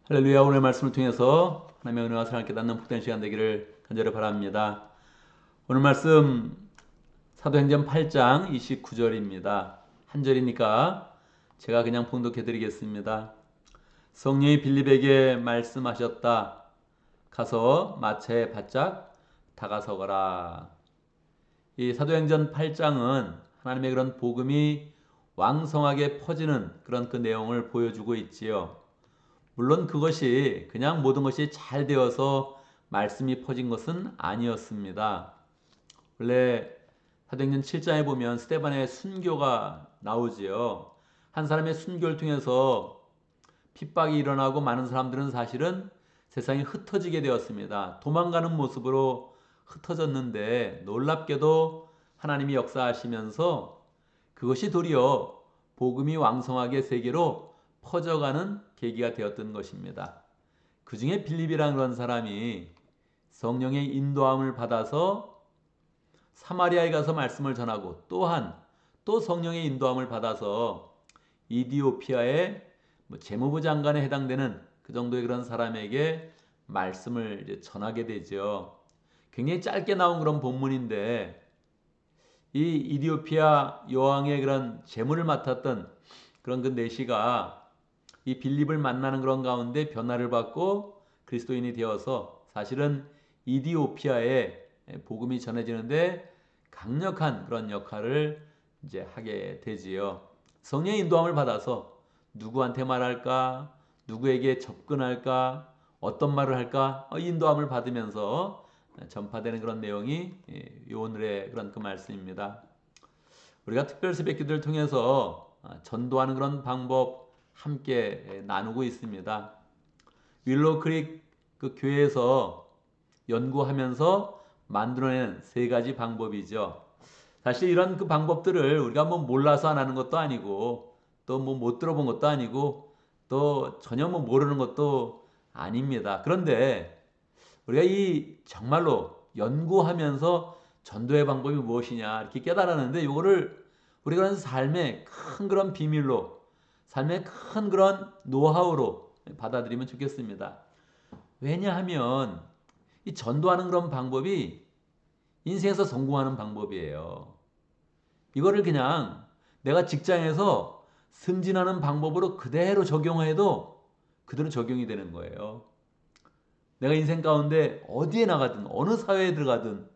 할렐루야. 오늘 말씀을 통해서 하나님의 은혜와 사랑을 깨닫는 복된 시간 되기를 간절히 바랍니다. 오늘 말씀 사도행전 8장 29절입니다. 한 절이니까 제가 그냥 봉독해 드리겠습니다. 성령이 빌립에게 말씀하셨다. 가서 마차에 바짝 다가서거라. 이 사도행전 8장은 하나님의 그런 복음이 왕성하게 퍼지는 그런 그 내용을 보여주고 있지요. 물론 그것이 그냥 모든 것이 잘 되어서 말씀이 퍼진 것은 아니었습니다. 원래 사도행전 7장에 보면 스데반의 순교가 나오지요. 한 사람의 순교를 통해서 핍박이 일어나고 많은 사람들은 사실은 세상에 흩어지게 되었습니다. 도망가는 모습으로 흩어졌는데 놀랍게도 하나님이 역사하시면서 그것이 도리어 복음이 왕성하게 세계로 퍼져가는 계기가 되었던 것입니다. 그 중에 빌립이라는 그런 사람이 성령의 인도함을 받아서 사마리아에 가서 말씀을 전하고 또한 또 성령의 인도함을 받아서 이디오피아의 재무부 장관에 해당되는 그 정도의 그런 사람에게 말씀을 전하게 되죠. 굉장히 짧게 나온 그런 본문인데 이 이디오피아 여왕의 그런 재물을 맡았던 그런 그 내시가 이 빌립을 만나는 그런 가운데 변화를 받고 그리스도인이 되어서 사실은 이디오피아에 복음이 전해지는데 강력한 그런 역할을 이제 하게 되지요. 성령의 인도함을 받아서 누구한테 말할까, 누구에게 접근할까, 어떤 말을 할까 인도함을 받으면서 전파되는 그런 내용이 오늘의 그런 그 말씀입니다. 우리가 특별수배 기도를 통해서 전도하는 그런 방법 함께 나누고 있습니다. 윌로우 크릭 그 교회에서 연구하면서 만들어낸 세 가지 방법이죠. 사실 이런 그 방법들을 우리가 뭐 몰라서 안 하는 것도 아니고 또 뭐 못 들어본 것도 아니고 또 전혀 뭐 모르는 것도 아닙니다. 그런데 우리가 이 정말로 연구하면서 전도의 방법이 무엇이냐 이렇게 깨달았는데 이거를 우리가 삶의 큰 그런 비밀로 삶의 큰 그런 노하우로 받아들이면 좋겠습니다. 왜냐하면 이 전도하는 그런 방법이 인생에서 성공하는 방법이에요. 이거를 그냥 내가 직장에서 승진하는 방법으로 그대로 적용해도 그대로 적용이 되는 거예요. 내가 인생 가운데 어디에 나가든 어느 사회에 들어가든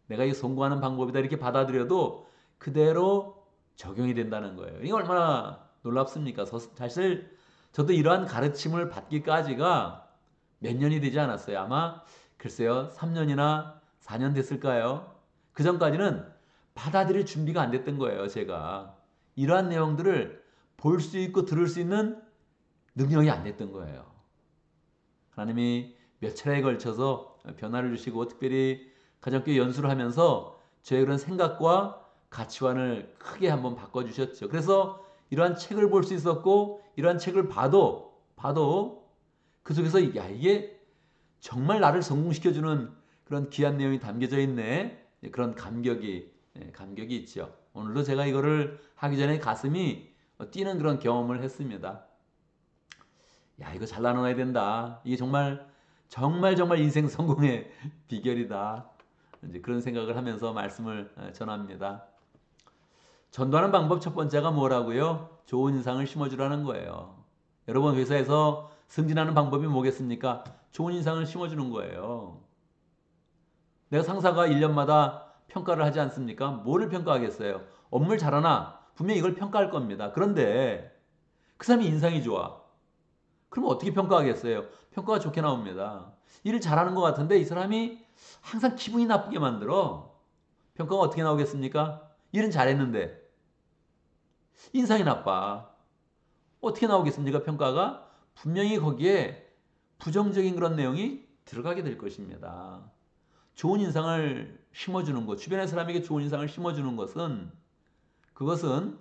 내가 이 성공하는 방법이다 이렇게 받아들여도 그대로 적용이 된다는 거예요. 이게 얼마나 놀랍습니까? 사실 저도 이러한 가르침을 받기까지가 몇 년이 되지 않았어요. 아마 글쎄요 3년이나 4년 됐을까요? 그 전까지는 받아들일 준비가 안 됐던 거예요. 제가 이러한 내용들을 볼 수 있고 들을 수 있는 능력이 안 됐던 거예요. 하나님이 몇 차례에 걸쳐서 변화를 주시고 특별히 가정교회 연수를 하면서 저의 그런 생각과 가치관을 크게 한번 바꿔주셨죠. 그래서 이러한 책을 볼 수 있었고 이러한 책을 봐도 그 속에서 야 이게 정말 나를 성공시켜주는 그런 귀한 내용이 담겨져 있네. 그런 감격이 있죠. 오늘도 제가 이거를 하기 전에 가슴이 뛰는 그런 경험을 했습니다. 야, 이거 잘 나눠야 된다. 이게 정말 인생 성공의 비결이다. 이제 그런 생각을 하면서 말씀을 전합니다. 전도하는 방법 첫 번째가 뭐라고요? 좋은 인상을 심어주라는 거예요. 여러분 회사에서 승진하는 방법이 뭐겠습니까? 좋은 인상을 심어주는 거예요. 내가 상사가 1년마다 평가를 하지 않습니까? 뭐를 평가하겠어요? 업무를 잘하나? 분명히 이걸 평가할 겁니다. 그런데 그 사람이 인상이 좋아. 그럼 어떻게 평가하겠어요? 평가가 좋게 나옵니다. 일을 잘하는 것 같은데 이 사람이 항상 기분이 나쁘게 만들어. 평가가 어떻게 나오겠습니까? 일은 잘했는데 인상이 나빠. 어떻게 나오겠습니까? 평가가 분명히 거기에 부정적인 그런 내용이 들어가게 될 것입니다. 좋은 인상을 심어주는 것, 주변의 사람에게 좋은 인상을 심어주는 것은 그것은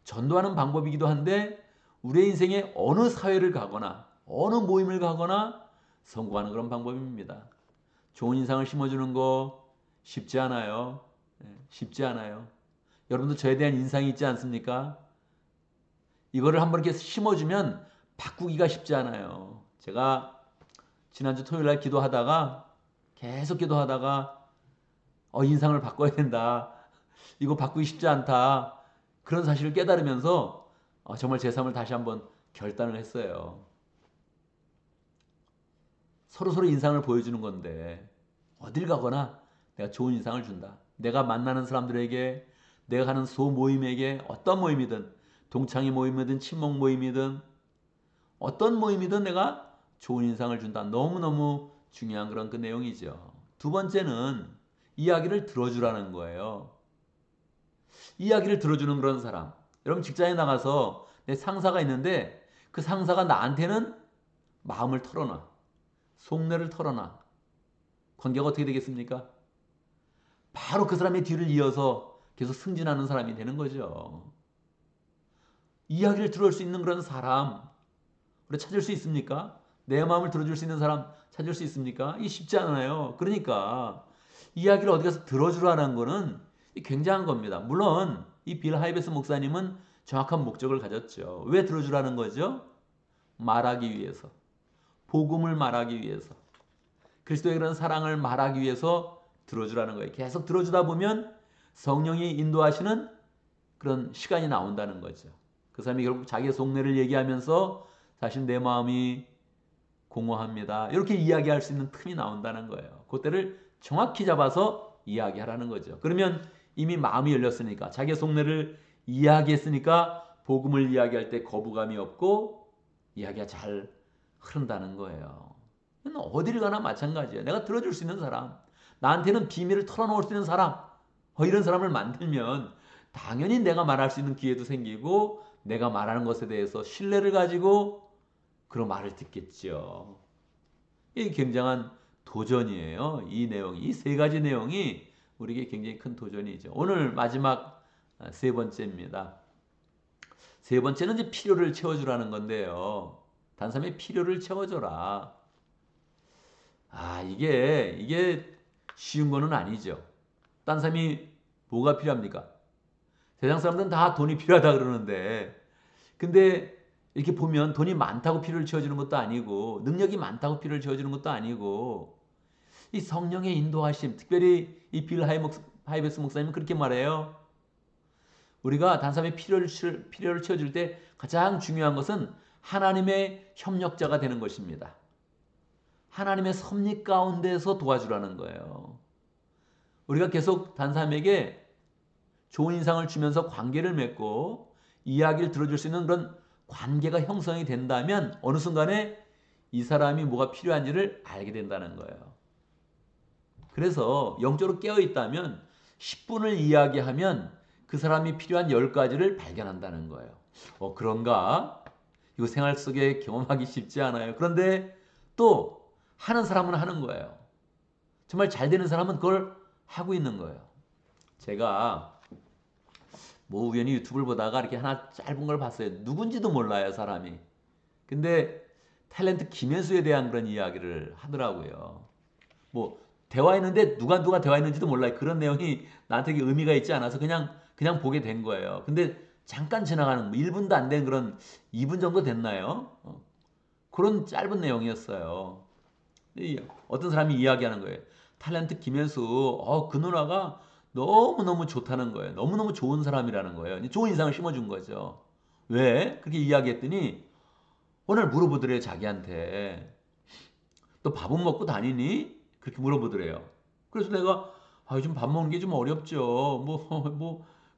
전도하는 방법이기도 한데 우리의 인생에 어느 사회를 가거나 어느 모임을 가거나 성공하는 그런 방법입니다. 좋은 인상을 심어주는 거 쉽지 않아요. 쉽지 않아요. 여러분도 저에 대한 인상이 있지 않습니까? 이거를 한번 이렇게 심어주면 바꾸기가 쉽지 않아요. 제가 지난주 토요일 날 기도하다가 계속 기도하다가 인상을 바꿔야 된다. 이거 바꾸기 쉽지 않다. 그런 사실을 깨달으면서 정말 제 삶을 다시 한번 결단을 했어요. 서로 인상을 보여주는 건데 어딜 가거나 내가 좋은 인상을 준다. 내가 만나는 사람들에게, 내가 가는 소모임에게, 어떤 모임이든, 동창회 모임이든 친목 모임이든 어떤 모임이든 내가 좋은 인상을 준다. 너무너무 중요한 그런 그 내용이죠. 두 번째는 이야기를 들어주라는 거예요. 이야기를 들어주는 그런 사람. 여러분 직장에 나가서 내 상사가 있는데 그 상사가 나한테는 마음을 털어놔. 속내를 털어놔. 관계가 어떻게 되겠습니까? 바로 그 사람의 뒤를 이어서 계속 승진하는 사람이 되는 거죠. 이야기를 들을 수 있는 그런 사람 우리 찾을 수 있습니까? 내 마음을 들어줄 수 있는 사람 찾을 수 있습니까? 이게 쉽지 않아요. 그러니까 이야기를 어디 가서 들어주라는 거는 굉장한 겁니다. 물론 이 빌 하이베스 목사님은 정확한 목적을 가졌죠. 왜 들어주라는 거죠? 말하기 위해서. 복음을 말하기 위해서. 그리스도의 그런 사랑을 말하기 위해서 들어주라는 거예요. 계속 들어주다 보면 성령이 인도하시는 그런 시간이 나온다는 거죠. 그 사람이 결국 자기의 속내를 얘기하면서 사실 내 마음이 공허합니다. 이렇게 이야기할 수 있는 틈이 나온다는 거예요. 그때를 정확히 잡아서 이야기하라는 거죠. 그러면 이미 마음이 열렸으니까 자기의 속내를 이야기했으니까 복음을 이야기할 때 거부감이 없고 이야기가 잘 흐른다는 거예요. 어디를 가나 마찬가지예요. 내가 들어줄 수 있는 사람, 나한테는 비밀을 털어놓을 수 있는 사람, 이런 사람을 만들면 당연히 내가 말할 수 있는 기회도 생기고 내가 말하는 것에 대해서 신뢰를 가지고 그런 말을 듣겠죠. 이게 굉장한 도전이에요. 이 내용이, 이 세 가지 내용이 우리에게 굉장히 큰 도전이죠. 오늘 마지막 세 번째입니다. 세 번째는 이제 필요를 채워주라는 건데요. 단삼의 필요를 채워줘라. 이게 쉬운 거는 아니죠. 딴 사람이 뭐가 필요합니까? 세상 사람들은 다 돈이 필요하다 그러는데, 근데 이렇게 보면 돈이 많다고 필요를 채워주는 것도 아니고, 능력이 많다고 필요를 채워주는 것도 아니고, 이 성령의 인도하심, 특별히 이 빌 하이베스 목사님은 그렇게 말해요. 우리가 단삼의 필요를 채워줄 때 가장 중요한 것은 하나님의 협력자가 되는 것입니다. 하나님의 섭리 가운데서 도와주라는 거예요. 우리가 계속 단삼에게 좋은 인상을 주면서 관계를 맺고 이야기를 들어줄 수 있는 그런 관계가 형성이 된다면 어느 순간에 이 사람이 뭐가 필요한지를 알게 된다는 거예요. 그래서 영적으로 깨어 있다면 10분을 이야기하면 그 사람이 필요한 10가지를 발견한다는 거예요. 그런가? 이거 생활 속에 경험하기 쉽지 않아요. 그런데 또 하는 사람은 하는 거예요. 정말 잘 되는 사람은 그걸 하고 있는 거예요. 제가 뭐 우연히 유튜브를 보다가 이렇게 하나 짧은 걸 봤어요. 누군지도 몰라요, 사람이. 근데 탤런트 김혜수에 대한 그런 이야기를 하더라고요. 뭐 대화했는데 누가 대화했는지도 몰라요. 그런 내용이 나한테 의미가 있지 않아서 그냥 보게 된 거예요. 근데 잠깐 지나가는 1분도 안 된 그런 2분 정도 됐나요? 그런 짧은 내용이었어요. 어떤 사람이 이야기하는 거예요. 탤런트 김혜수, 그 누나가 너무너무 좋다는 거예요. 너무너무 좋은 사람이라는 거예요. 좋은 인상을 심어준 거죠. 왜? 그렇게 이야기했더니 오늘 물어보더래요, 자기한테. 너 밥은 먹고 다니니? 그렇게 물어보더래요. 그래서 내가 요즘 밥 먹는 게 좀 어렵죠.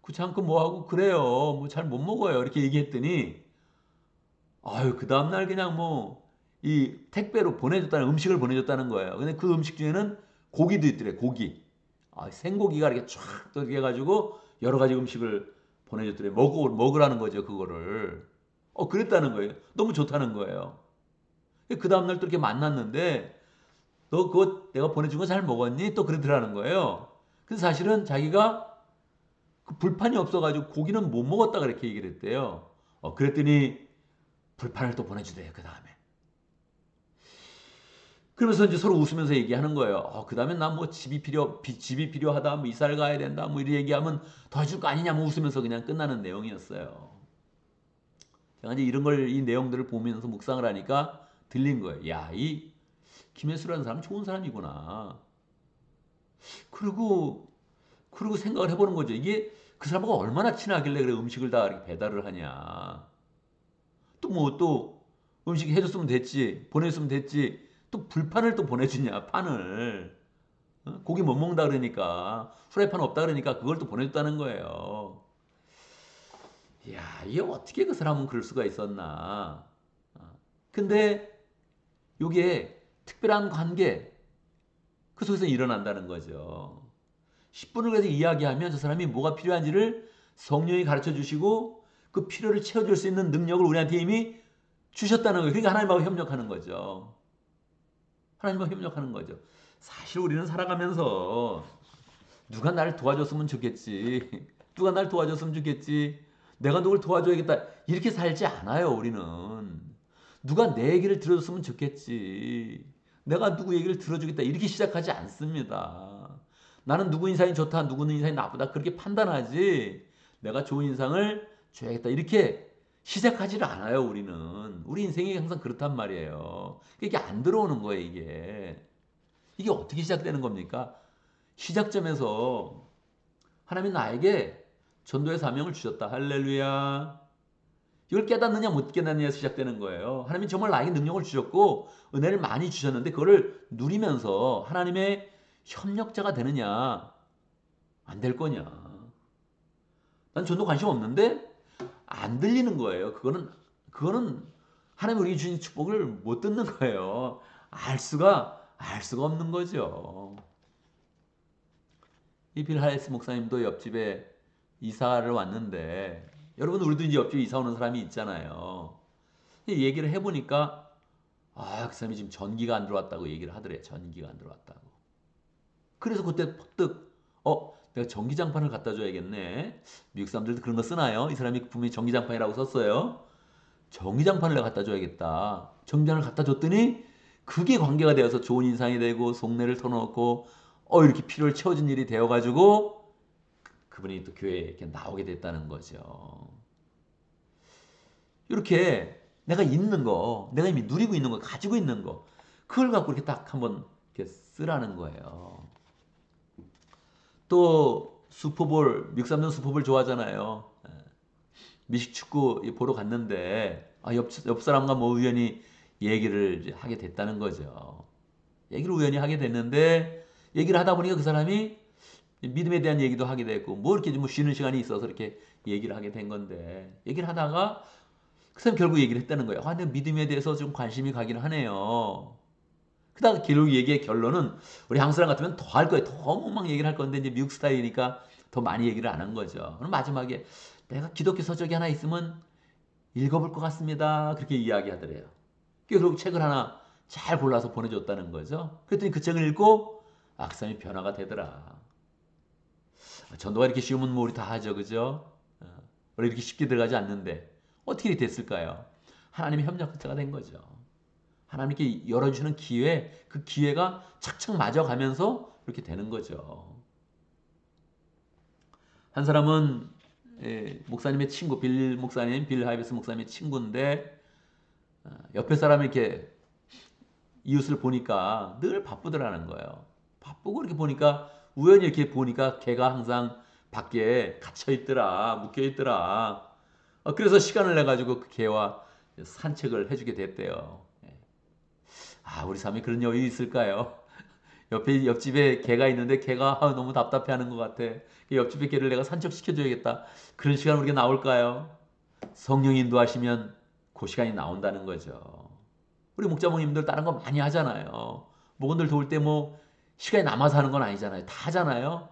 귀찮고 뭐하고 그래요. 뭐 잘 못 먹어요. 이렇게 얘기했더니 그 다음날 그냥 이 택배로 보내줬다는 음식을 보내줬다는 거예요. 근데 그 음식 중에는 고기도 있더래, 고기. 생고기가 이렇게 쫙 떠게 해가지고 여러 가지 음식을 보내줬더래. 먹으라는 거죠, 그거를. 그랬다는 거예요. 너무 좋다는 거예요. 그 다음날 또 이렇게 만났는데, 너 그거 내가 보내준 거 잘 먹었니? 또 그러더라는 거예요. 근데 사실은 자기가 그 불판이 없어가지고 고기는 못 먹었다 그렇게 얘기를 했대요. 그랬더니 불판을 또 보내주대요, 그 다음에. 그러면서 이제 서로 웃으면서 얘기하는 거예요. 그 다음에 나 뭐 집이 필요하다, 뭐 이사를 가야 된다, 뭐 이렇게 얘기하면 더 해줄 거 아니냐, 뭐 웃으면서 그냥 끝나는 내용이었어요. 제가 이제 이런 걸, 이 내용들을 보면서 묵상을 하니까 들린 거예요. 야, 이 김혜수라는 사람 좋은 사람이구나. 그리고 생각을 해보는 거죠. 이게 그 사람하고 얼마나 친하길래 그래 음식을 다 이렇게 배달을 하냐. 또 뭐 또 음식 해줬으면 됐지, 보냈으면 됐지. 또 불판을 또 보내주냐, 판을. 고기 못 먹는다 그러니까, 프라이팬 없다 그러니까 그걸 또 보내줬다는 거예요. 이야, 이게 어떻게 그 사람은 그럴 수가 있었나. 근데 이게 특별한 관계, 그 속에서 일어난다는 거죠. 10분을 그래서 이야기하면 저 사람이 뭐가 필요한지를 성령이 가르쳐 주시고 그 필요를 채워줄 수 있는 능력을 우리한테 이미 주셨다는 거예요. 그러니까 하나님하고 협력하는 거죠. 하나님하고 협력하는 거죠. 사실 우리는 살아가면서 누가 나를 도와줬으면 좋겠지. 누가 나를 도와줬으면 좋겠지. 내가 누굴 도와줘야겠다. 이렇게 살지 않아요, 우리는. 누가 내 얘기를 들어줬으면 좋겠지. 내가 누구 얘기를 들어주겠다. 이렇게 시작하지 않습니다. 나는 누구 인상이 좋다, 누구 인상이 나쁘다. 그렇게 판단하지. 내가 좋은 인상을 줘야겠다. 이렇게 시작하지를 않아요, 우리는. 우리 인생이 항상 그렇단 말이에요. 이게 안 들어오는 거예요, 이게. 이게 어떻게 시작되는 겁니까? 시작점에서 하나님이 나에게 전도의 사명을 주셨다. 할렐루야. 이걸 깨닫느냐 못 깨닫느냐에서 시작되는 거예요. 하나님이 정말 나에게 능력을 주셨고 은혜를 많이 주셨는데 그거를 누리면서 하나님의 협력자가 되느냐 안 될 거냐. 난 전도 관심 없는데 안 들리는 거예요. 그거는 하나님이 우리에게 주신 축복을 못 듣는 거예요. 알 수가 없는 거죠. 이 빌 하리스 목사님도 옆집에 이사를 왔는데 여러분 우리도 이제 옆집에 이사 오는 사람이 있잖아요. 얘기를 해보니까 그 사람이 지금 전기가 안 들어왔다고 얘기를 하더래요. 전기가 안 들어왔다고. 그래서 그때 퍼뜩 내가 전기장판을 갖다 줘야겠네. 미국 사람들도 그런 거 쓰나요? 이 사람이 분명히 전기장판이라고 썼어요. 전기장판을 내가 갖다 줘야겠다. 전기장을 갖다 줬더니 그게 관계가 되어서 좋은 인상이 되고 속내를 터놓고 이렇게 필요를 채워준 일이 되어가지고 그분이 또 교회에 이렇게 나오게 됐다는 거죠. 이렇게 내가 있는 거, 내가 이미 누리고 있는 거, 가지고 있는 거, 그걸 갖고 이렇게 딱 한번 이렇게 쓰라는 거예요. 또 슈퍼볼, 미국 사람들은 슈퍼볼 좋아하잖아요. 미식축구 보러 갔는데 옆 사람과 뭐 우연히 얘기를 하게 됐다는 거죠. 얘기를 우연히 하게 됐는데 얘기를 하다 보니까 그 사람이 믿음에 대한 얘기도 하게 됐고 뭐 이렇게 뭐 쉬는 시간이 있어서 이렇게 얘기를 하게 된 건데 얘기를 하다가 그 사람 결국 얘기를 했다는 거예요. 근데 믿음에 대해서 좀 관심이 가긴 하네요. 그다가 결국 얘기의 결론은 우리 한국 사람 같으면 더 할 거예요. 더 막 얘기를 할 건데 이제 미국 스타일이니까 더 많이 얘기를 안 한 거죠. 그럼 마지막에 내가 기독교 서적이 하나 있으면 읽어볼 것 같습니다. 그렇게 이야기하더래요. 결국 책을 하나 잘 골라서 보내줬다는 거죠. 그랬더니 그 책을 읽고 그 사람이 변화가 되더라. 전도가 이렇게 쉬우면 뭐 우리 다 하죠, 그죠? 우리 이렇게 쉽게 들어가지 않는데 어떻게 이렇게 됐을까요? 하나님의 협력자가 된 거죠. 하나님께 열어주시는 기회, 그 기회가 착착 맞아가면서 이렇게 되는 거죠. 한 사람은 목사님의 친구, 빌 목사님, 빌 하이베스 목사님의 친구인데 옆에 사람이 이렇게 이웃을 보니까 늘 바쁘더라는 거예요. 바쁘고 이렇게 보니까 우연히 이렇게 보니까 걔가 항상 밖에 갇혀 있더라, 묶여 있더라. 그래서 시간을 내 가지고 그 개와 산책을 해주게 됐대요. 우리 삶에 그런 여유 있을까요? 옆집에 개가 있는데 개가 너무 답답해하는 것 같아. 옆집에 개를 내가 산책시켜줘야겠다. 그런 시간 우리가 나올까요? 성령 인도하시면 그 시간이 나온다는 거죠. 우리 목자모님들 다른 거 많이 하잖아요. 목원들 도울 때 뭐 시간이 남아서 하는 건 아니잖아요. 다 하잖아요.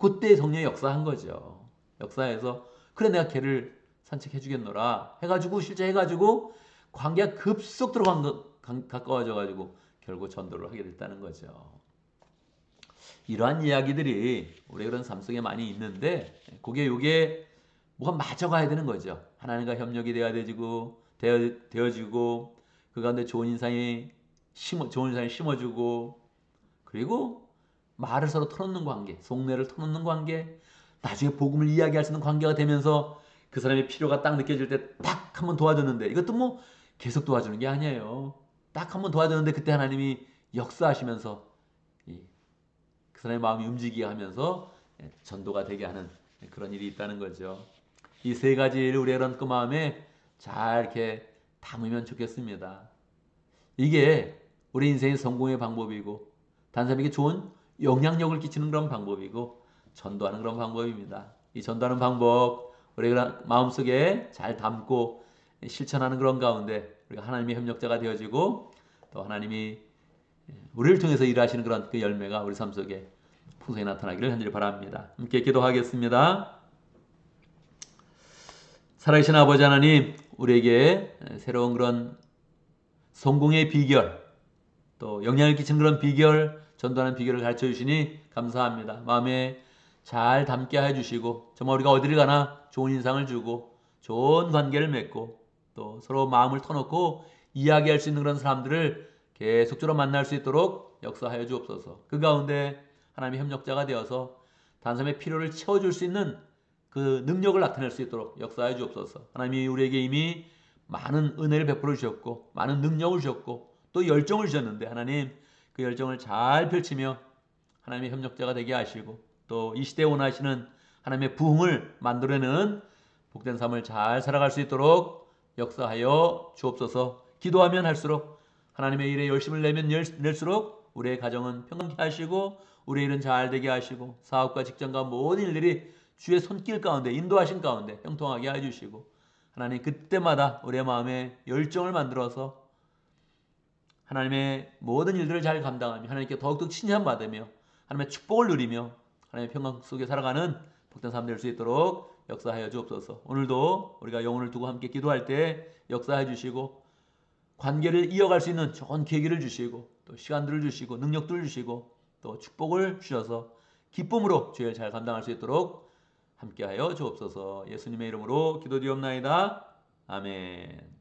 그때 성령이 역사한 거죠. 역사해서 그래 내가 개를 산책해 주겠노라 해가지고 실제 해가지고 관계가 급속도로 가까워져 가지고 결국 전도를 하게 됐다는 거죠. 이러한 이야기들이 우리 그런 삶 속에 많이 있는데 요게 뭐가 맞아가야 되는 거죠. 하나님과 협력이 되어지고 그 가운데 좋은 인상이 심어주고 그리고 말을 서로 터놓는 관계, 속내를 터놓는 관계, 나중에 복음을 이야기할 수 있는 관계가 되면서 그 사람의 필요가 딱 느껴질 때 딱 딱 한 번 도와줬는데 이것도 뭐 계속 도와주는 게 아니에요. 딱 한 번 도와줬는데 그때 하나님이 역사하시면서 그 사람의 마음이 움직이게 하면서 전도가 되게 하는 그런 일이 있다는 거죠. 이 세 가지를 우리의 그 마음에 잘 이렇게 담으면 좋겠습니다. 이게 우리 인생의 성공의 방법이고 다른 사람에게 좋은 영향력을 끼치는 그런 방법이고 전도하는 그런 방법입니다. 이 전도하는 방법 우리가 마음속에 잘 담고 실천하는 그런 가운데 우리가 하나님의 협력자가 되어지고 또 하나님이 우리를 통해서 일하시는 그런 그 열매가 우리 삶 속에 풍성히 나타나기를 간절히 바랍니다. 함께 기도하겠습니다. 살아계신 아버지 하나님, 우리에게 새로운 그런 성공의 비결, 또 영향을 끼치는 그런 비결, 전도하는 비결을 가르쳐 주시니 감사합니다. 마음에 잘 담게 해 주시고 정말 우리가 어디를 가나 좋은 인상을 주고 좋은 관계를 맺고 또 서로 마음을 터놓고 이야기할 수 있는 그런 사람들을 계속적으로 만날 수 있도록 역사하여 주옵소서. 그 가운데 하나님의 협력자가 되어서 다른 사람의 필요를 채워줄 수 있는 그 능력을 나타낼 수 있도록 역사하여 주옵소서. 하나님이 우리에게 이미 많은 은혜를 베풀어 주셨고 많은 능력을 주셨고 또 열정을 주셨는데 하나님 그 열정을 잘 펼치며 하나님의 협력자가 되게 하시고 또 이 시대에 원하시는 하나님의 부흥을 만들어내는 복된 삶을 잘 살아갈 수 있도록 역사하여 주옵소서. 기도하면 할수록 하나님의 일에 열심을 내면 낼수록 우리의 가정은 평안케 하시고 우리의 일은 잘 되게 하시고 사업과 직장과 모든 일들이 주의 손길 가운데 인도하신 가운데 형통하게 해주시고 하나님 그때마다 우리의 마음에 열정을 만들어서 하나님의 모든 일들을 잘 감당하며 하나님께 더욱더 칭찬받으며 하나님의 축복을 누리며 하나님의 평강 속에 살아가는 복된 삶 될 수 있도록 역사하여 주옵소서. 오늘도 우리가 영혼을 두고 함께 기도할 때 역사해 주시고 관계를 이어갈 수 있는 좋은 계기를 주시고 또 시간들을 주시고 능력들을 주시고 또 축복을 주셔서 기쁨으로 주의 잘 감당할 수 있도록 함께하여 주옵소서. 예수님의 이름으로 기도드리옵나이다. 아멘.